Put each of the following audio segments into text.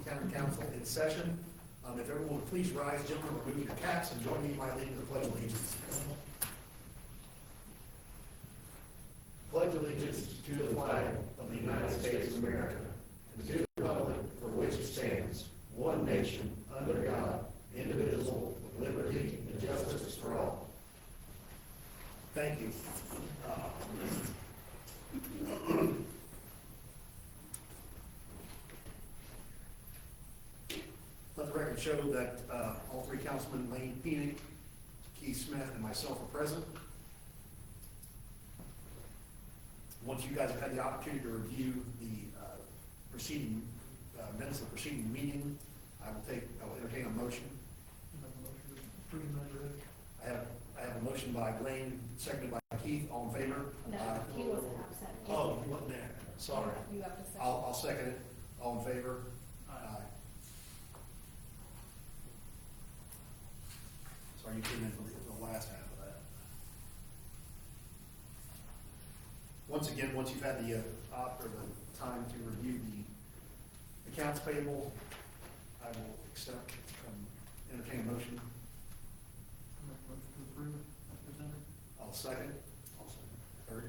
Town Council in session. If everyone would please rise, gentlemen, remove your caps and join me in my leading the Pledge of Allegiance. Pledge allegiance to the flag of the United States of America and to the republic for which it stands, one nation, under God, indivisible, with liberty and justice for all. Thank you. Let the record show that all three councilmen, Lane Penick, Keith Smith, and myself are present. Once you guys have had the opportunity to review the preceding minutes of the preceding meeting, I will entertain a motion. I have a motion by Lane, seconded by Keith. All in favor? No, he wasn't absent. Oh, you wasn't there. Sorry. You have to second. I'll second it. All in favor? Aye. Sorry, you came in for the last half of that. Once again, once you've had the time to review the accounts payable, I will accept, entertain a motion. I'll second. Or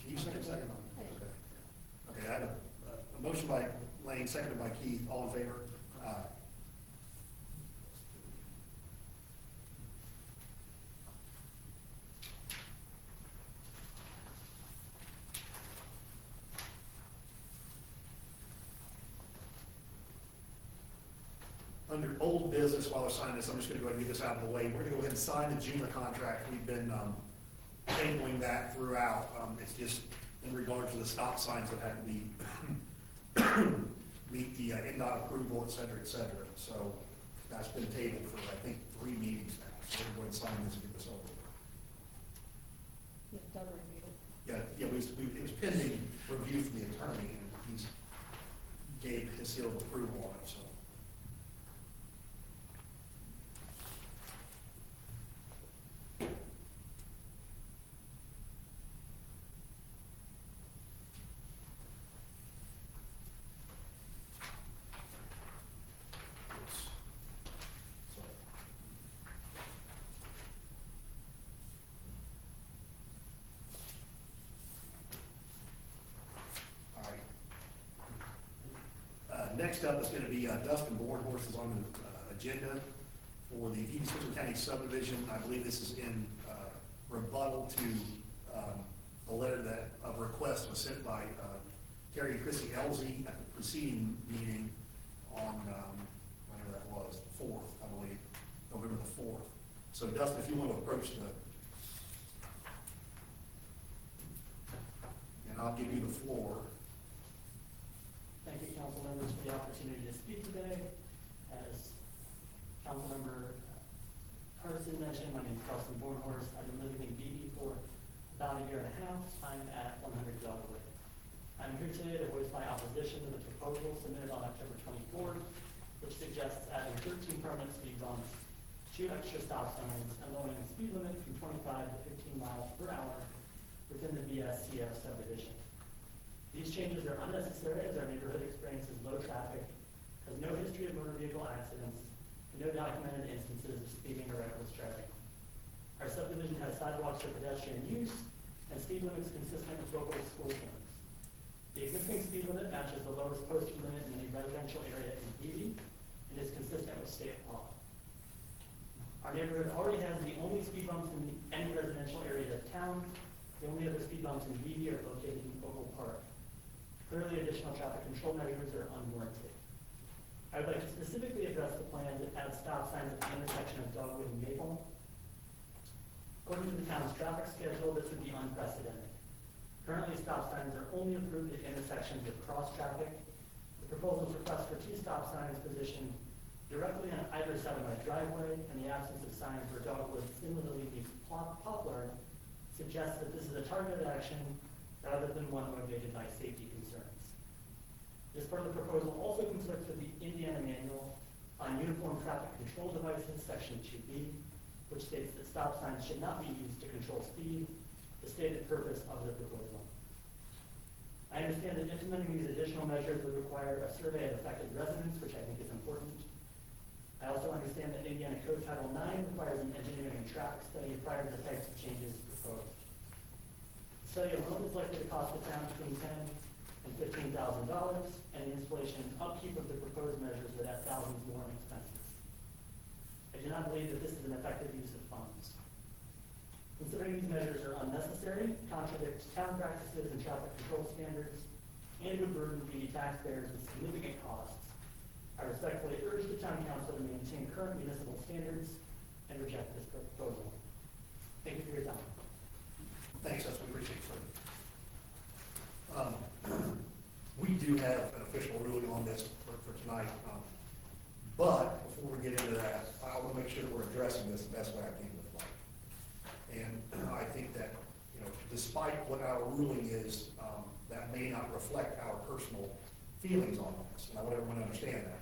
can you second? Okay. Okay, I have a motion by Lane, seconded by Keith. All in favor? Aye. Under old business, while we're signing this, I'm just going to go ahead and get this out of the way. We're going to go ahead and sign the JEMA contract. We've been tabling that throughout. It's just in regard to the stop signs that had to be meet the NDOT approval, et cetera, et cetera. So that's been tabled for, I think, 3 meetings now. So we're going to sign this and get this over. Yeah, Doug reviewed it. Yeah, it was pending review from the attorney, and he's gave his seal of approval on it. So. Next up is going to be Dustin Bornhorst is on the agenda for the Edie Central County subdivision. I believe this is in rebuttal to a letter that of request was sent by Terry and Chrissy Elsie at the preceding meeting on whenever that was, the 4th, I believe, November the 4th. So Dustin, if you want to approach and I'll give you the floor. Thank you, council members, for the opportunity to speak today. As Councilmember Carson mentioned, my name is Carson Bornhorst. I've been living in Beatty for about a year and a half. I'm at 100 Dogwood. I'm here today to voice my opposition to the proposal submitted on October 24th, which suggests adding 13 permanent speed bumps, 2 extra stop signs, and lowering the speed limit from 25 to 15 miles per hour within the BSCF subdivision. These changes are unnecessary as our neighborhood experiences low traffic, has no history of motor vehicle accidents, and no documented instances of speeding or reckless driving. Our subdivision has sidewalks for pedestrian use and speed limits consistent with local school zones. The existing speed limit matches the lowest posted limit in any residential area in Beatty and is consistent with state law. Our neighborhood already has the only speed bumps in any residential area of town. The only other speed bumps in Beatty are located in Oval Park. Clearly, additional traffic control measures are unwarranted. I would like to specifically address the plan to add stop signs at the intersection of Dogwood and Maple. According to the town's traffic schedule, this would be unprecedented. Currently, stop signs are only approved at intersections with cross traffic. The proposal's request for 2 stop signs positioned directly on either side of my driveway, and the absence of signs for Dogwood similarly meets Poplar suggests that this is a targeted action rather than one motivated by safety concerns. This part of the proposal also conflicts with the Indiana Manual on Uniform Traffic Control Devices, Section 2B, which states that stop signs should not be used to control speed, the stated purpose of the proposal. I understand that implementing these additional measures would require a survey of affected residents, which I think is important. I also understand that Indiana Code Title IX requires an engineering and traffic study prior to the types of changes proposed. The study alone is likely to cost the town between $10,000 and $15,000, and the installation and upkeep of the proposed measures would add thousands more in expenses. I do not believe that this is an effective use of funds. Considering these measures are unnecessary, contradict town practices and traffic control standards, and would burden the taxpayers with significant costs, I respectfully urge the town council to maintain current municipal standards and reject this proposal. Thank you for your time. Thanks, we appreciate it, sir. We do have an official ruling on this for tonight, but before we get into that, I want to make sure that we're addressing this the best way I can with life. And I think that, you know, despite what our ruling is, that may not reflect our personal feelings on this, and I want everyone to understand that.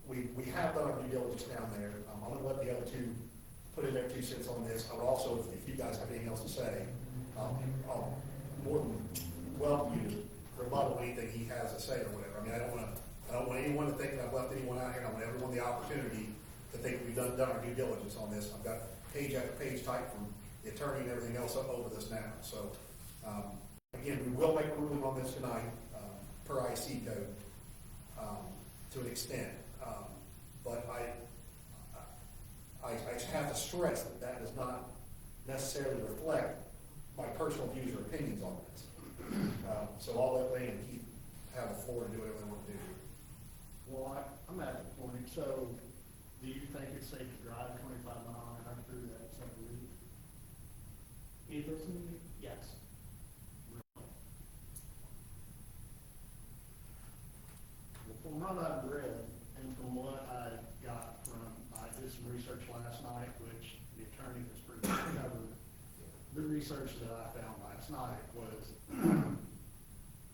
We have done our due diligence down there. I'm going to let the other two put in their 2 cents on this. I would also, if you guys have anything else to say, I'll more than welcome you to rebuttal anything he has to say or whatever. I mean, I don't want anyone to think that I've left anyone out here. I want everyone the opportunity to think we've done our due diligence on this. I've got page after page typed from the attorney and everything else up over this now. So, again, we will make a ruling on this tonight, per IC code, to an extent. But I have to stress that that does not necessarily reflect my personal views or opinions on this. So I'll let Lane and Keith have the floor to do whatever they want to do. Well, I'm at the point, so do you think it's safe to drive 25 miles an hour through that subdivision? Me personally, yes. Well, from what I've read and from what I got from, I did some research last night, which the attorney has pretty much covered. The research that I found last night was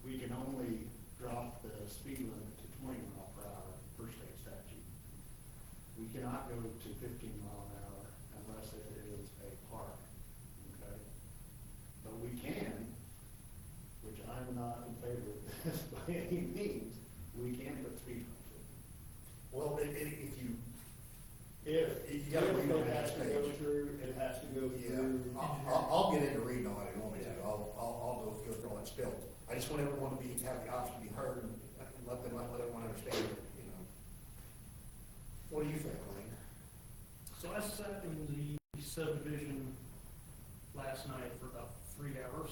we can only drop the speed limit to 20 miles per hour per state statute. We cannot go to 15 miles an hour unless it is a park, okay? But we can, which I'm not in favor of this by any means, we can put speed bumps in. Well, if you, If You gotta read it it has to go page. through, it has to go yeah, through. I'll get into reading all that if you want me to. I'll go through all that spill. I just want everyone to have the option to be heard and let everyone understand, you know. What do you think, Lane? So I sat in the subdivision last night for about 3 hours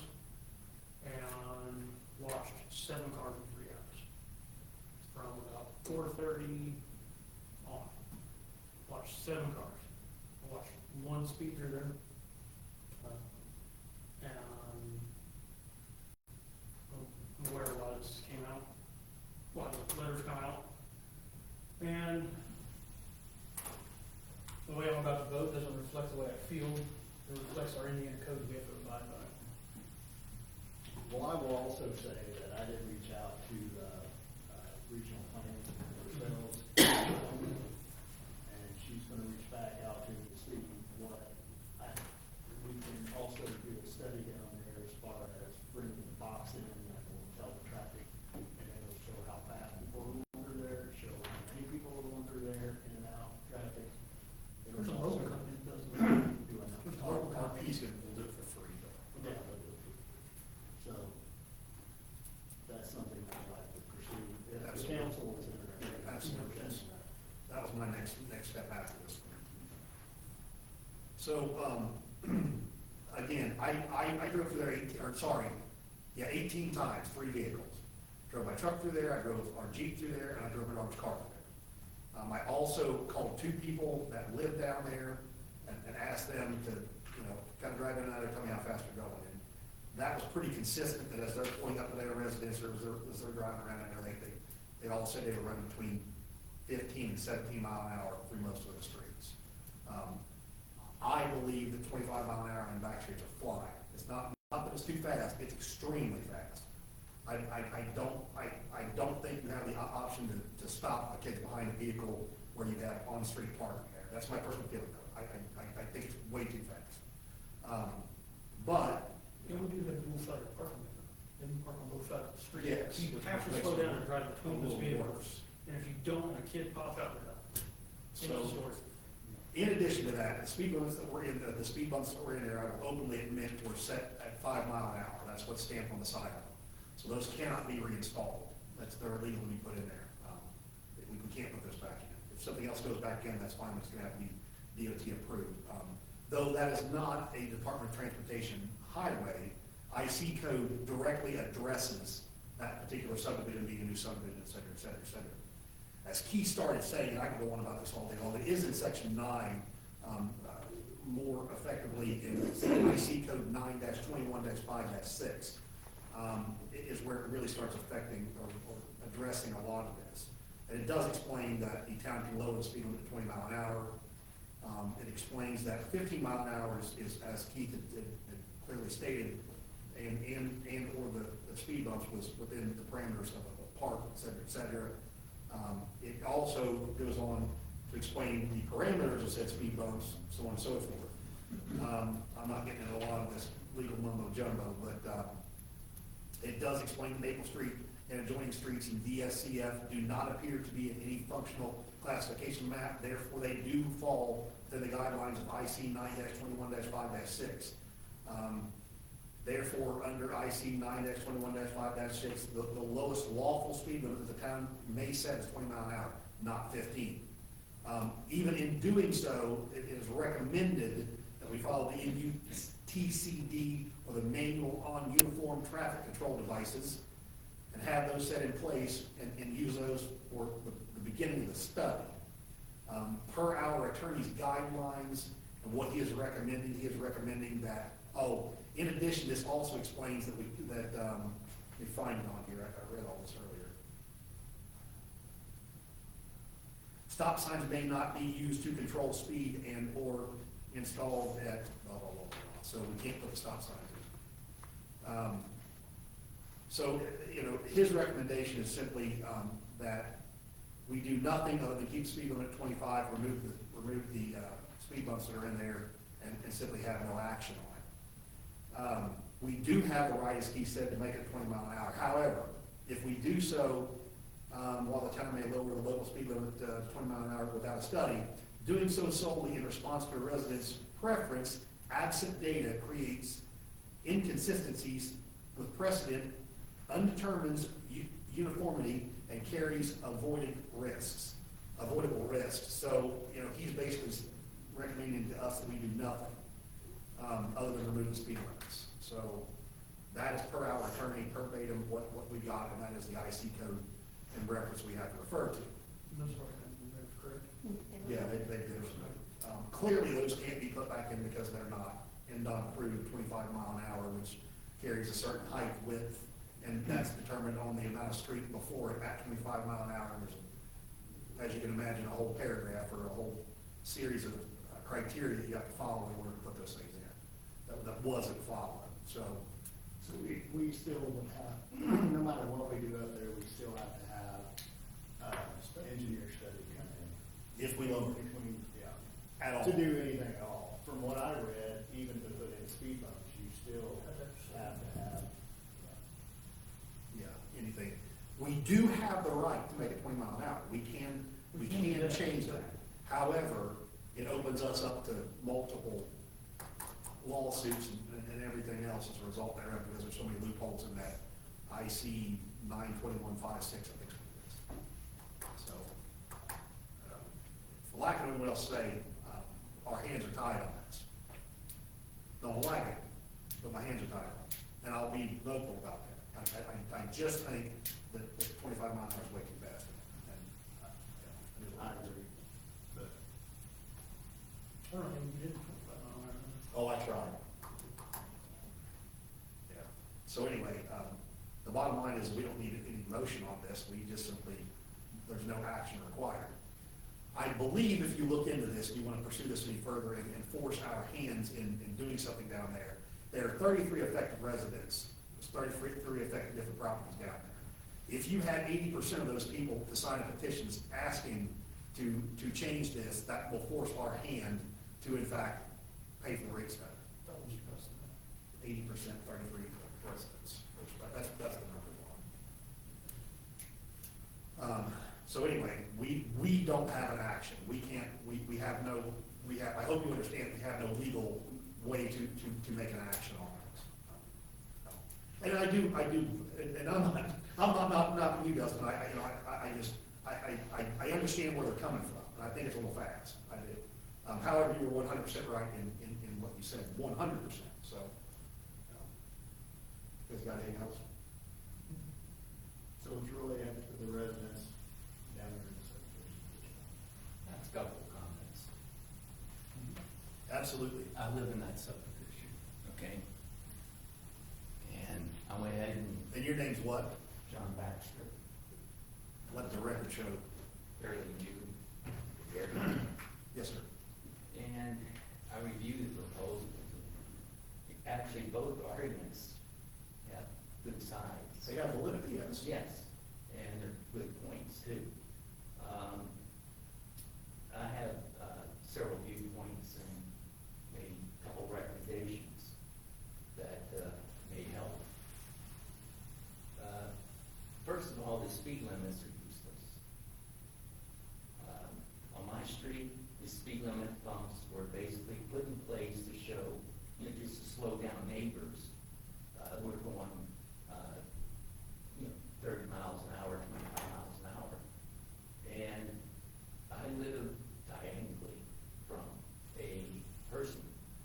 and watched 7 cars in 3 hours. From about 4:30 on. Watched 7 cars. I watched 1 speeder there. And where it was came out. Well, the letters come out. And the way I'm about to vote doesn't reflect the way I feel. It reflects our Indiana code. We have to abide by it. Well, I will also say that I did reach out to regional planning ourselves, and she's gonna reach back out to me to see what we can also do a study down there as far as bringing the box in that will tell the traffic, and it'll show how fast people are going through there, show how many people are going through there, in and out, traffic. There's a local company that does it. Doing that. Our piece will do it for free, though. Yeah, they'll do it. So, that's something I'd like to pursue. If the Absolutely. council is interested. Absolutely. That was my next step after this. So, again, I drove through there 18 times, 3 vehicles. Drove my truck through there, I drove our Jeep through there, and I drove my daughter's car through there. I also called 2 people that lived down there and asked them to, kind of drive in and out there, tell me how fast they're going. And that was pretty consistent, that as they're pulling up to their residence or as they're driving around in there, they all said they were running between 15 and 17 mile an hour through most of the streets. I believe that 25 mile an hour on back streets are flying. It's not that it's too fast, it's extremely fast. I don't think you have the option to stop the kids behind a vehicle where you have on-street parking there. That's my personal feeling though. I think it's way too fast. But And we do have dual-sided parking. They can park on both sides of the street. Yes. You have to slow down and drive between those vehicles, and if you don't, and a kid pops out, they're done. End of So- story. In addition to that, the speed limits that were in, the speed bumps that were in there, I will openly admit, were set at 5 mile an hour. That's what's stamped on the side of them. So those cannot be reinstalled. They're illegal to be put in there. We can't put those back in. If something else goes back in, that's fine, it's gonna have to be DOT approved. Though that is not a Department of Transportation highway, IC code directly addresses that particular subdivision being a new subdivision, et cetera, et cetera, et cetera. As Key started saying, and I can go on about this all day long, it is in section 9, more effectively in IC code 9-21-5-6, is where it really starts affecting or addressing a lot of this. And it does explain that the town can lower the speed limit to 20 mile an hour. It explains that 15 mile an hour is, as Keith had clearly stated, and or the speed bumps was within the parameters of a park, et cetera, et cetera. It also goes on to explain the parameters of said speed bumps, so on and so forth. I'm not getting into a lot of this legal mumbo jumbo, but it does explain Maple Street and adjoining streets in DSCF do not appear to be in any functional classification map, therefore they do fall within the guidelines of IC 9-21-5-6. Therefore, under IC 9-21-5-6, the lowest lawful speed limit that the town may set is 20 mile an hour, not 15. Even in doing so, it is recommended that we follow the MUTCD, or the Manual on Uniform Traffic Control Devices, and have those set in place and use those for the beginning of the study. Per our attorney's guidelines and what he is recommending that, in addition, this also explains that let me find it on here, I read all this earlier. Stop signs may not be used to control speed and or installed at blah, blah, blah, blah. So we can't put the stop signs in. So, his recommendation is simply that we do nothing other than keep the speed limit at 25, remove the speed bumps that are in there, and simply have no action on it. We do have the right, as Keith said, to make it 20 mile an hour. However, if we do so, while the town may lower the local speed limit to 20 mile an hour without a study, doing so solely in response to a resident's preference, absent data creates inconsistencies with precedent, undetermines uniformity, and carries avoidable risks. So, he's basically recommending to us that we do nothing other than remove the speed limits. So that is per our attorney, verbatim, what we got, and that is the IC code and reference we have to refer to. Those are correct. Yeah, they did. Clearly, those can't be put back in because they're not NDOT approved 25 mile an hour, which carries a certain height, width, and that's determined on the amount of street before it at 25 mile an hour. And there's, as you can imagine, a whole paragraph or a whole series of criteria that you have to follow in order to put those things in. That wasn't followed. So we still would have, no matter what we do up there, we still have to have, engineer study come in. if we lower it Between, at all. to do anything at all. From what I read, even to put in speed bumps, you still have to have. Yeah, anything. We do have the right to make it 20 mile an hour. We can change that. However, it opens us up to multiple lawsuits and everything else as a result thereof, because there's so many loopholes in that IC 9-21-5-6, I think it is. So, for lack of anyone else to say, our hands are tied on this. Don't like it, but my hands are tied on it. And I'll be vocal about that. I just think that 25 mile an hour is way too fast. And, I agree. But I don't think we did 25 mile an hour. oh, I tried. Yeah. So anyway, the bottom line is we don't need any motion on this. We just simply, there's no action required. I believe if you look into this, you want to pursue this any further and force our hands in doing something down there. There are 33 effective residents. There's 33 effective different properties down there. If you had 80% of those people to sign petitions asking to change this, that will force our hand to, in fact, pay for the rate study. That was your best. 80%, 33 residents. That's the number one. So anyway, we don't have an action. We can't, we have no, I hope you understand, we have no legal way to make an action on it. And I do, and I'm not you, Dustin, I understand where they're coming from, and I think it's a little fast, I do. However, you were 100% right in what you said, 100%, so. You guys got anything else? So it's really up to the residents down there in the subdivision. That's a couple of comments. Absolutely. I live in that subdivision, okay? And I went ahead and And your name's what? John Baxter, Let the record show. fairly new. Yes, sir. And I reviewed the proposals. Actually, both arguments have good sides. They have validity, yes. Yes, and they're good points too. I have several viewpoints and maybe a couple recommendations that may help. First of all, the speed limits are useless. On my street, the speed limit bumps were basically put in place to show, just to slow down neighbors. We're going, 30 miles an hour, 25 miles an hour. And I live diagonally from a person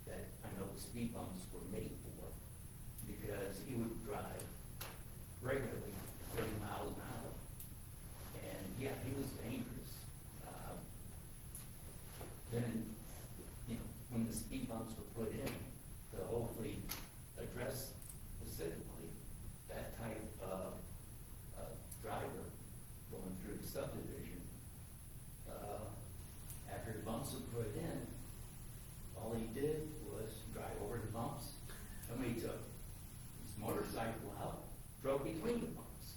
that I know the speed bumps were made for, because he would drive regularly 30 miles an hour. And yeah, he was dangerous. Then, when the speed bumps were put in, to hopefully address specifically that type of driver going through the subdivision, after the bumps were put in, all he did was drive over the bumps, and we took his motorcycle out, drove between the bumps.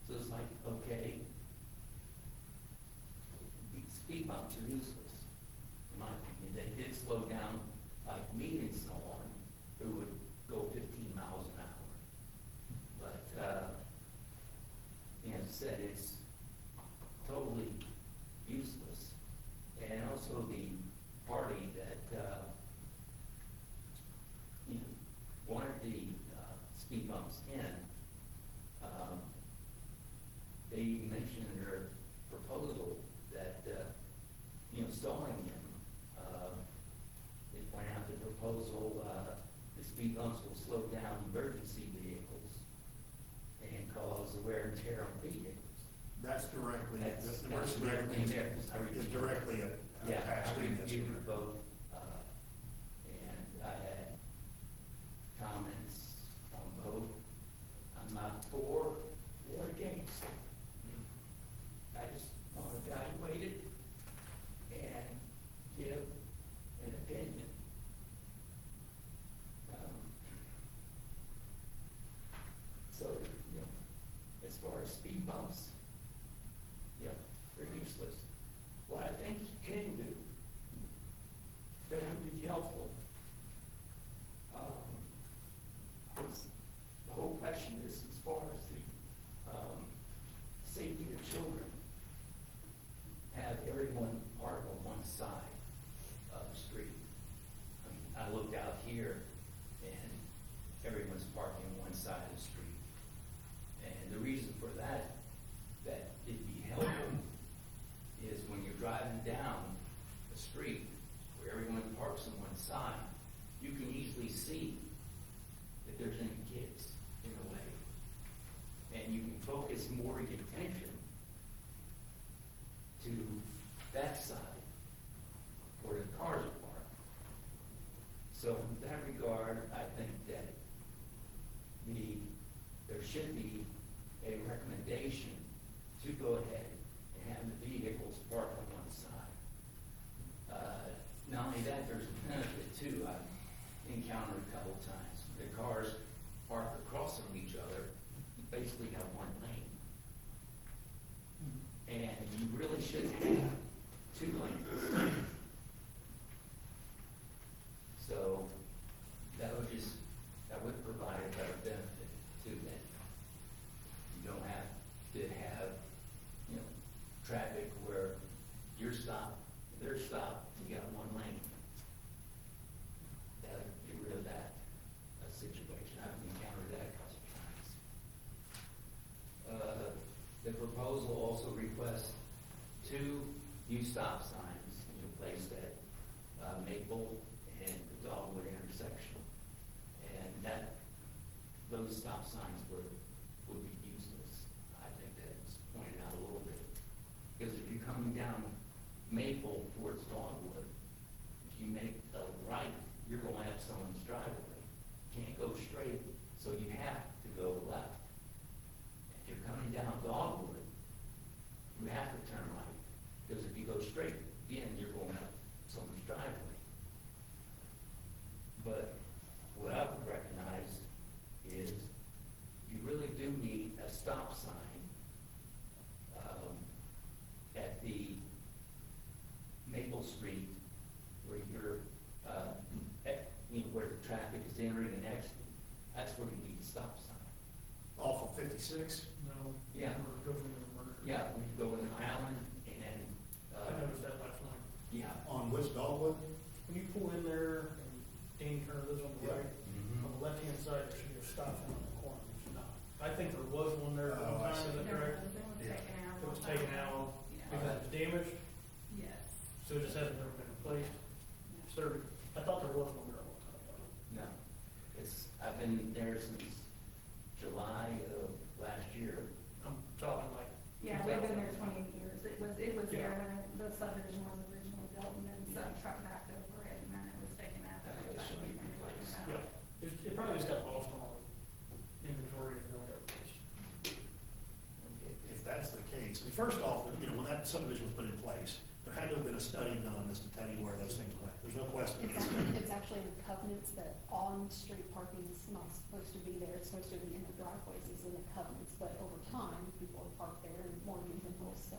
So it's like, okay, these speed bumps are useless, in my opinion. They did slow down, like me and so on, who would go 15 miles an hour. But, as I said, it's totally useless. And also the party that, wanted the speed bumps in, they mentioned in their proposal that, stalling them, they point out the proposal, the speed bumps will slow down emergency vehicles and cause wear and tear on vehicles. That's directly, That's the directly there. is directly Yeah, attached I to this. reviewed both, and I had comments on both. I'm not for or against. I just want to evaluate it and give an opinion. So, as far as speed bumps, they're useless. What I think you can do that would be helpful, is the whole question is as far as the safety of children. Have everyone park on one side of the street. I mean, I looked out here and everyone's parking on one side of the street. And the reason for that it'd be helpful is when you're driving down the street where everyone parks on one side, you can easily see if there's any kids in the way. And you can focus more of your attention to that side where the cars are parked. So in that regard, I think that there should be a recommendation to go ahead and have the vehicles parked on one side. Not only that, there's a benefit too. I've encountered a couple times. The cars park across from each other, you basically have one lane. And you really shouldn't have two lanes. So that would provide a better benefit to them. proposal also requests 2 new stop signs to be placed at Maple and Dogwood intersection. And those stop signs would be useless. I think that's pointed out a little bit. Because if you're coming down Maple towards Dogwood, if you make a right, you're going up someone's driveway. Can't go straight, so you have to go left. If you're coming down Dogwood, you have to turn right, because if you go straight, again, you're going up someone's driveway. But what I would recognize is you really do need a stop sign at the Maple Street where you're, where the traffic is entering and exiting. That's where you need a stop sign. Off of 56? No. Yeah. Or go from the murder. Yeah, when you go in Island and, I noticed that last night. yeah. On which Dogwood? When you pull in there, and Danny Turner lives on the Yeah. right, Mhm. on the left-hand side, there should be a stop sign on the corner, there's not. I think there was one there at Oh, one I time, see. is that correct? It was taken out because it was damaged, Yes. so it just hasn't ever been replaced. So there, I thought there was one there at one time. No, I've been there since July of last year. I'm talking like. Yeah, they've been there 28 years. It was Yeah. there when the subdivision was originally built, and then some truck backed over it, and then it was taken out. It should be replaced. Yeah, it probably just got lost on our inventory and no got replaced. If that's the case, first off, when that subdivision was put in place, there had to have been a study done as to tell you where those things went. There's no question. It's actually in the covenants that on-street parking is not supposed to be there. It's supposed to be in the driveways, it's in the covenants, but over time, people have parked there and more vehicles, so,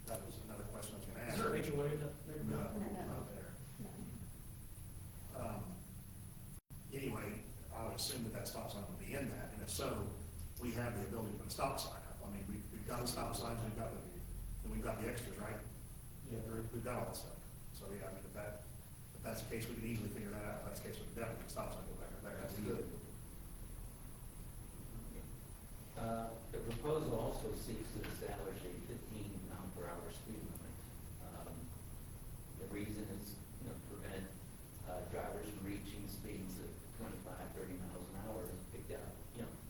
That was another question I was gonna Is ask. there a HOA that? No, No. not there. no. Anyway, I would assume that stop sign would be in that, and if so, we have the ability to put a stop sign up. I mean, we've got the stop signs, we've got the extras, right? Yeah. We've got all that stuff. So, yeah, I mean, if that's the case, we can easily figure that out. If that's the case, we can definitely stop sign go back there. That's good. The proposal also seeks to establish a 15 mile/hour speed limit. The reason is, prevent drivers from reaching speeds of 25, 30 miles an hour as picked out,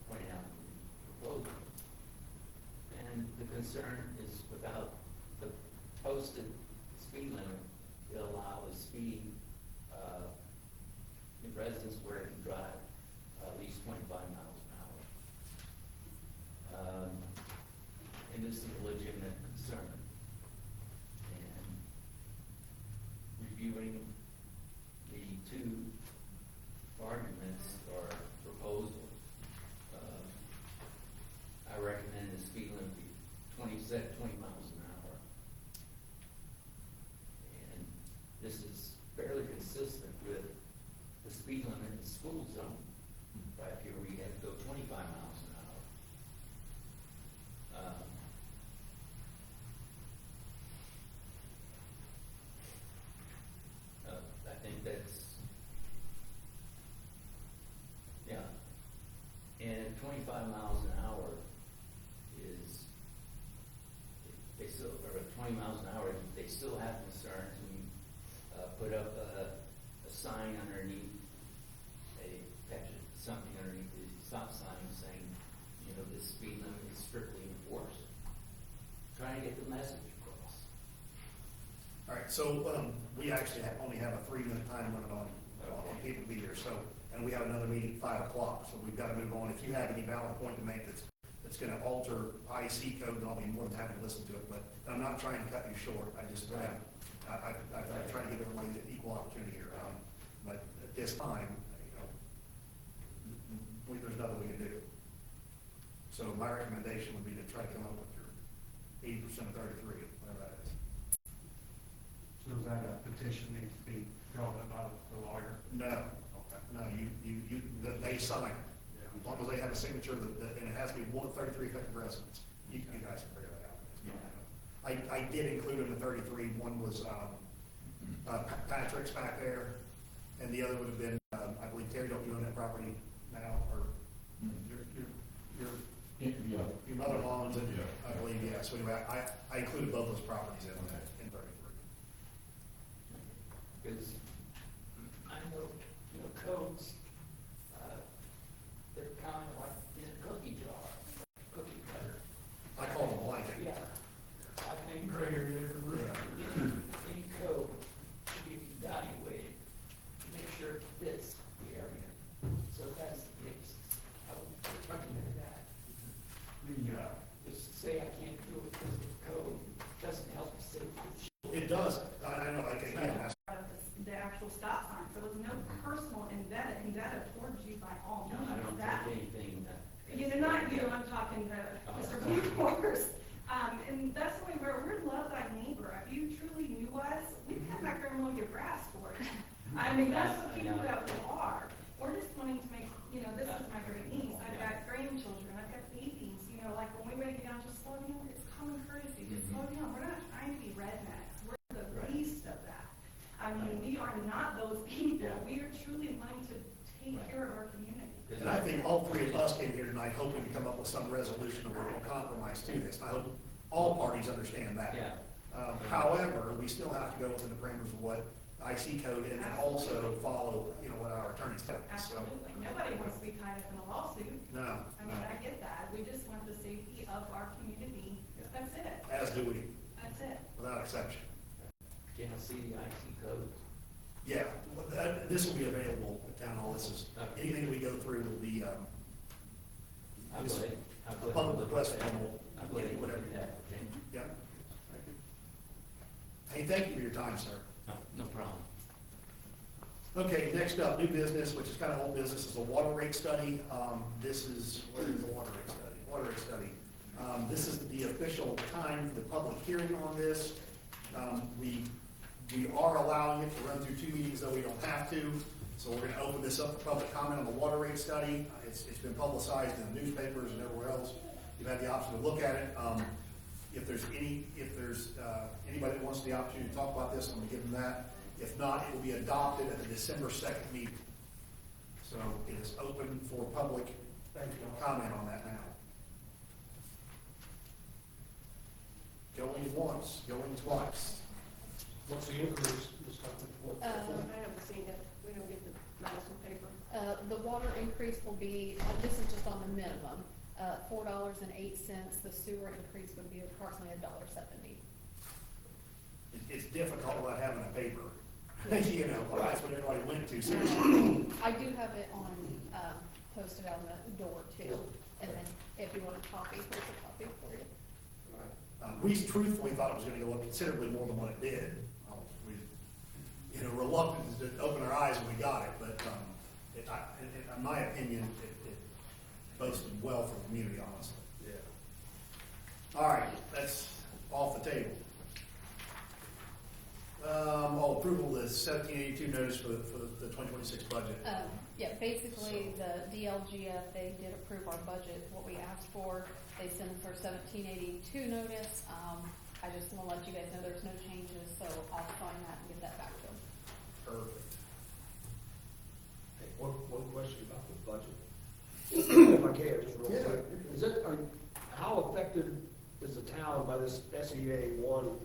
pointed out in the proposal. And the concern is without the posted speed limit, it allows speed in residents where they can drive at least 25 miles an hour. And this is a legitimate concern. And reviewing the 2 arguments or proposals, I recommend the speed limit be 20 miles an hour. And this is fairly consistent with the speed limit in the school zone. Right here, we have to go 25 miles an hour. I think that's, yeah. And 25 miles an hour is, they still, or 20 miles an hour, they still have concerns. We put up a sign underneath, something underneath the stop sign saying, the speed limit is strictly enforced. Trying to get the message across. All right, so we actually only have a 3-minute time limit on people to be here, so, and we have another meeting at 5 o'clock, so we've got to move on. If you have any valid point to make that's going to alter IC code, then I'll be more than happy to listen to it, but I'm not trying to cut you short. I just, I'm trying to give everybody an equal opportunity here. But at this time, there's nothing we can do. So my recommendation would be to try to come up with your 80% of 33, whatever that is. So is that a petition needs to be drawn up by the lawyer? No, Okay. no, they sign it. Yeah. As long as they have a signature, and it has to be one of 33 effective residents. You guys can figure that out. I did include in the 33, one was Patrick's back there, and the other would have been, I believe, Terry, don't you own that property now, or your mother-in-law owns it, I believe. Yeah, so anyway, I included both those properties in that, in 33. Because I know, codes, they're kind of like in a cookie jar, cookie cutter. I call them blanket. Yeah. I think Gray area everywhere. any code should be evaluated to make sure it fits the area. So that's the case. I would recommend that. Just to say I can't do it because of the code doesn't help the safety. It does, I know, like, again, that's, The actual stop sign, so there's no personal vendetta towards you by all No, I means. don't That, take anything that. not you, I'm talking to Mr. Blueforce. And that's the way we're love thy neighbor. If you truly knew us, we'd come back there and mow your grass for you. I mean, that's what people that we are. We're just wanting to make, this is my great niece, I've got grandchildren, I've got babies, like when we wake it down, just slow down, it's common courtesy, just slow down. We're not trying to be rednecks, we're the least of that. I mean, we are not those people. We are truly wanting to take care of our community. and I think all three of us came here tonight hoping to come up with some resolution that we're going to compromise to this. I hope all parties understand that. Yeah. However, we still have to go within the parameters of what IC code and then also follow, what our attorneys tell us, so. Absolutely. Nobody wants to be tied up in a lawsuit. No, I mean, I get that. We just want the safety of our community. That's it. as do we, That's it. without exception. Can I see the IC code? Yeah, this will be available at town hall. This is, anything we go through will be, I'll Just go ahead. I'll go a ahead public and look request at that. form will, I'll go ahead and look whatever. at that, okay? Yeah. Hey, thank you for your time, sir. No problem. Okay, next up, new business, which is kind of old business, is a water rate study. This is, what is the water rate study? Water rate study. This is the official time for the public hearing on this. We are allowing it to run through 2 meetings, though we don't have to. So we're gonna open this up for public comment on the water rate study. It's been publicized in the newspapers and everywhere else. You've had the option to look at it. If there's anybody that wants the opportunity to talk about this, I'm gonna give them that. If not, it will be adopted at the December 2nd meeting. So it is open for public comment on that now. Going once, going twice. What's the increase, Ms. Cochran? Uh, I haven't seen it. We don't get the Madison paper. The water increase will be, this is just on the minimum, $4.08. The sewer increase would be approximately $1.70. It's difficult without having a paper. That's what everybody went to, seriously. I do have it on, posted on the door too, and then if you want a copy, here's a copy for you. We truthfully thought it was gonna go up considerably more than what it did. We, reluctant to open our eyes when we got it, but, in my opinion, it boasted well for the community, honestly. Yeah. All right, that's off the table. Approval of the 1782 notice for the 2026 budget. Yeah, basically, the DLGF, they did approve our budget, what we asked for. They sent us our 1782 notice. I just want to let you guys know there's no changes, so I'll sign that and get that back to them. Perfect. Hey, one question about the budget. If I can, just real quick. How affected is the town by this SEA one?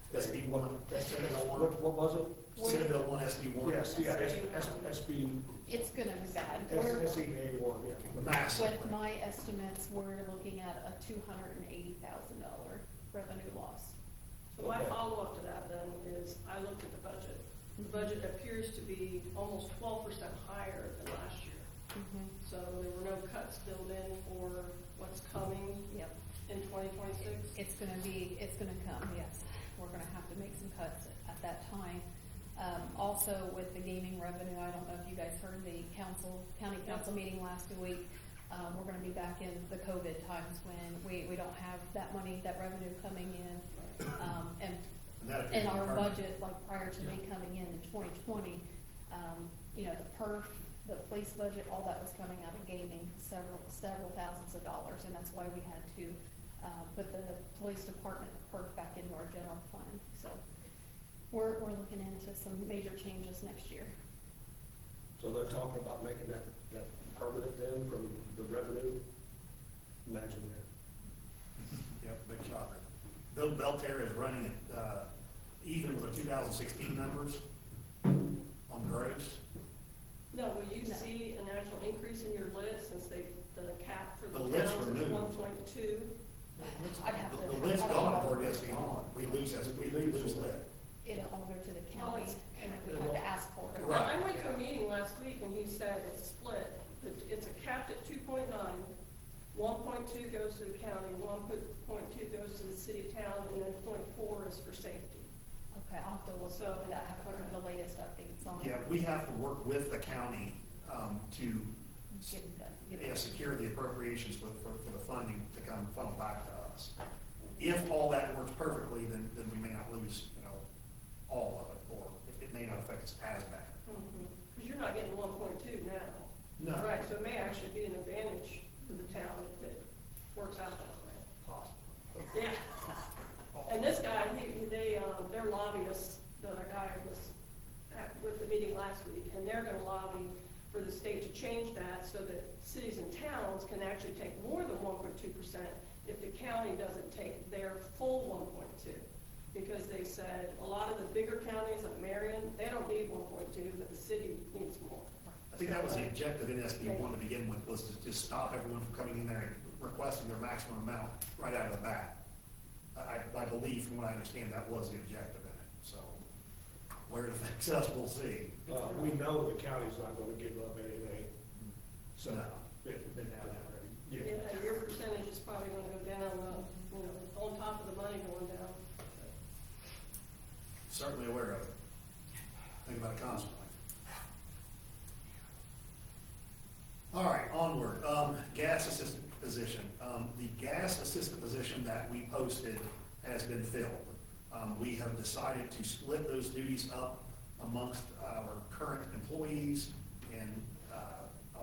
SB 1, What was it? Senate Bill 1, SB 1. Yes, yeah, SB, It's gonna be bad. SEA one, yeah. Massive. With my estimates, we're looking at a $280,000 revenue loss. So my follow-up to that then is, I looked at the budget. The budget appears to be almost 12% higher than last year. So there were no cuts built in for what's coming Yep. in 2026. It's gonna come, yes. We're gonna have to make some cuts at that time. Also with the gaming revenue, I don't know if you guys heard the county council meeting last week. We're gonna be back in the COVID times when we don't have that money, that revenue coming in. And in our budget, like prior to me coming in 2020, the perf, the police budget, all that was coming out of gaming, several thousands of dollars, and that's why we had to put the police department perf back into our general fund. So we're looking into some major changes next year. So they're talking about making that permanent then from the revenue? Imagine that. Yep, big shocker. Bill Belterra is running it, even with the 2016 numbers on gross. No, will you No. see an actual increase in your list since the cap for the The list towns is removed. 1.2? I'd have to. The lid's gone for it, we lose lid. It'll all go to the county, it's- and then we have to ask for it. Right. I went to a meeting last week and he said it's split, that it's a capped at 2.9, 1.2 goes to the county, 1.2 goes to the city of town, and then 0.4 is for safety. Okay, I'll have to look So- over that, have heard the latest updates on it. Yeah, we have to work with the county, to, Get it secure the appropriations for the funding to come funnel back to us. If all that works perfectly, then we may not lose, all of it, or it may not affect us as bad. Because you're not getting 1.2 now. No. Right, so it may actually be an advantage to the town if it works out that way. Yeah. And this guy, their lobbyists, the guy was with the meeting last week, and they're gonna lobby for the state to change that so that cities and towns can actually take more than 1.2% if the county doesn't take their full 1.2. Because they said a lot of the bigger counties like Marion, they don't need 1.2, but the city needs more. I think that was the objective in SB 1 to begin with, was to just stop everyone from coming in there and requesting their maximum amount right out of the bat. I believe, from what I understand, that was the objective in it, so where it affects us, we'll see. We know the county's not gonna give up anything, so, No. they've been out already. Yeah, your percentage is probably gonna go down, on top of the money going down. Certainly aware of it. Think about it constantly. All right, onward. Gas assistant position. The gas assistant position that we posted has been filled. We have decided to split those duties up amongst our current employees and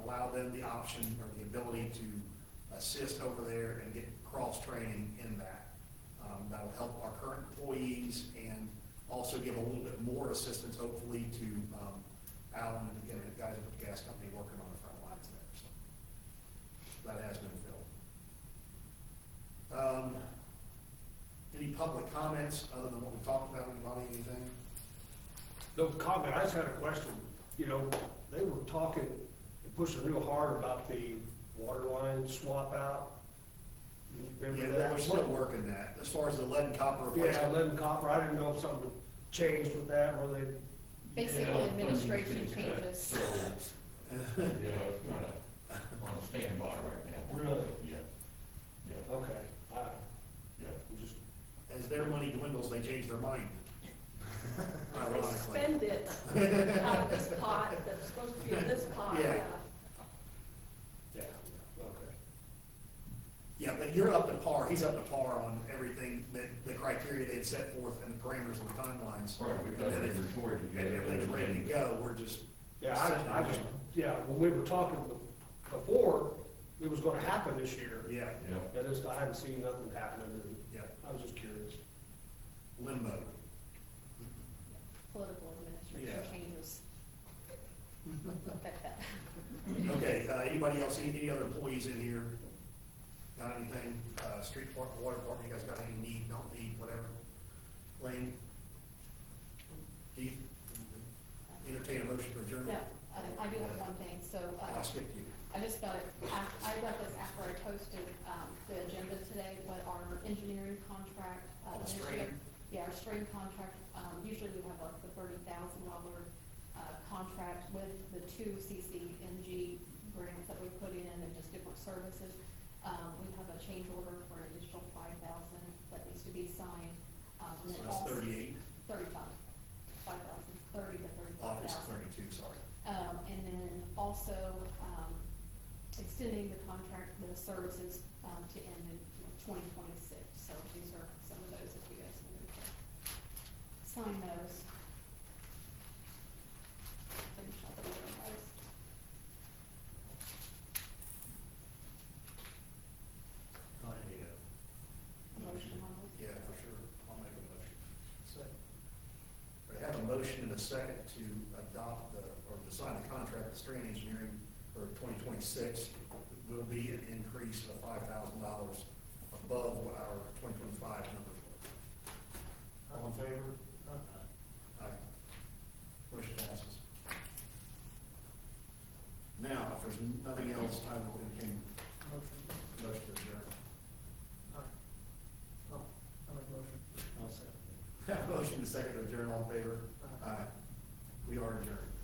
allow them the option or the ability to assist over there and get cross-training in that. That'll help our current employees and also give a little bit more assistance, hopefully, to Alan and the guys at the gas company working on the front lines there. So that has been filled. Any public comments other than what we talked about? Anybody, anything? No comment, I just had a question. They were talking and pushing real hard about the water line swap out. You remember Yeah, that? we're still working that. As far as the lead and copper Yeah, replacement. lead and copper, I didn't know if something changed with that, or they. Basically, administration changes. Yeah, it's kind of on a standby right now. Really? Yeah, yeah, Okay, yeah. I'm just, As their money dwindles, they change their mind. Ironically. Spend it out of this pot that's supposed to be in this pot, Yeah. yeah, okay. Yeah, but you're up to par, he's up to par on everything, that the criteria they had set forth and the parameters and the timelines. Right, we've got And an if- inventory And together. everything's ready to go, we're just. Yeah, I just, when we were talking before, it was gonna happen this year. Yeah, Yeah. I hadn't seen nothing happening, and yeah, I was just curious. limbo. Political administration Yeah. changes. Affect that. Okay, anybody else, any other employees in here? Got anything, street department, water department, you guys got any need, don't need, whatever? Lane? Keith? Entertain a motion for adjournment? No, I do have one thing, so, I'll skip you. I just got it, I got this after I posted, the agenda today, what our engineering contract. Oh, the stream? Yeah, our stream contract, usually we have like the $30,000, contract with the two CCNG grants that we put in and just different services. We have a change order for an additional 5,000 that needs to be signed. And So then that's also- 38, 35, 5,000, 30 to office 35,000. 32, sorry. And then also, extending the contract, the services, to end in 2026. So these are some of those, if you guys want to sign those. Finish up the otherwise. Motion on those. Yeah, for sure. I'll make a motion. Second. We have a motion and a second to adopt or to sign the contract with Strand Engineering for 2026. It will be an increase of $5,000 above what our 2025 numbers were. favor? Uh, Aye. Motion passes. Now, if there's nothing else, I will entertain Motion. motion to adjourn. Oh, I make motion. I'll second. Motion to second to adjourn, all in favor? Aye. We are adjourned.